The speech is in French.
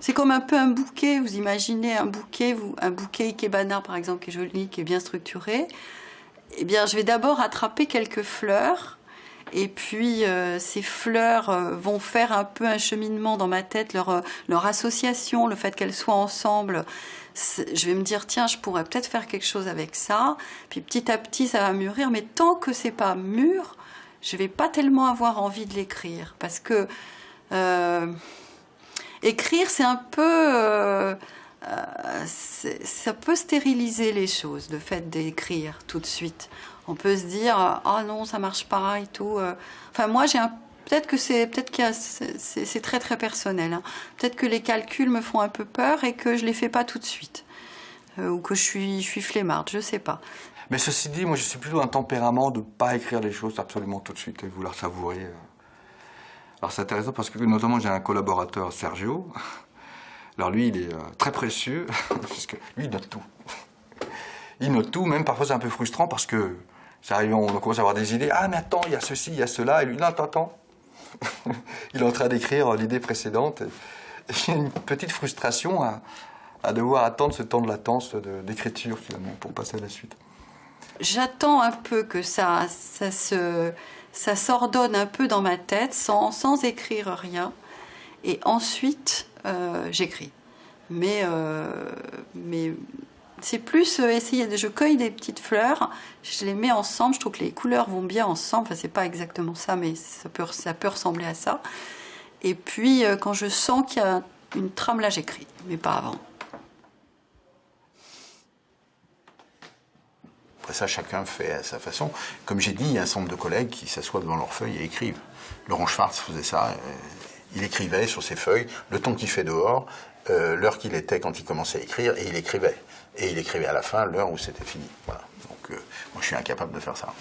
C'est comme un peu un bouquet, vous imaginez un bouquet ikebana par exemple, qui est joli, qui est bien structuré. Eh bien, je vais d'abord attraper quelques fleurs, et puis ces fleurs vont faire un peu un cheminement dans ma tête, leur association, le fait qu'elles soient ensemble. Je vais me dire, tiens, je pourrais peut-être faire quelque chose avec ça. Puis petit à petit, ça va mûrir, mais tant que c'est pas mûr, je vais pas tellement avoir envie de l'écrire, parce que écrire, c'est un peu... ça peut stériliser les choses, le fait d'écrire tout de suite. On peut se dire, ah non, ça marche pas et tout. Enfin, moi, peut-être que c'est très très personnel. Hein. Peut-être que les calculs me font un peu peur et que je les fais pas tout de suite, ou que je suis flemmarde, je sais pas. Mais ceci dit, moi, je suis plutôt un tempérament de pas écrire les choses absolument tout de suite et vouloir savourer. Alors, c'est intéressant parce que notamment j'ai un collaborateur, Sergio. Alors lui, il est très précieux, parce que lui, il note tout. Il note tout, même parfois c'est un peu frustrant parce que ça arrive, on commence à avoir des idées. Ah mais attends, il y a ceci, il y a cela. Et lui, non, attends. Il est en train d'écrire l'idée précédente. Et il y a une petite frustration à devoir attendre ce temps de latence d'écriture finalement pour passer à la suite. J'attends un peu que ça s'ordonne un peu dans ma tête sans écrire rien. Et ensuite, j'écris. Mais c'est plus essayer. Je cueille des petites fleurs, je les mets ensemble. Je trouve que les couleurs vont bien ensemble. Enfin, c'est pas exactement ça, mais ça peut ressembler à ça. Et puis, quand je sens qu'il y a une trame, là, j'écris, mais pas avant. Après ça, chacun fait à sa façon. Comme j'ai dit, il y a un certain nombre de collègues qui s'assoient devant leurs feuilles et écrivent. Laurent Schwartz faisait ça. Il écrivait sur ses feuilles le temps qu'il fait dehors, l'heure qu'il était quand il commençait à écrire, et il écrivait. Et il écrivait à la fin l'heure où c'était fini. Voilà. Donc moi je suis incapable de faire ça.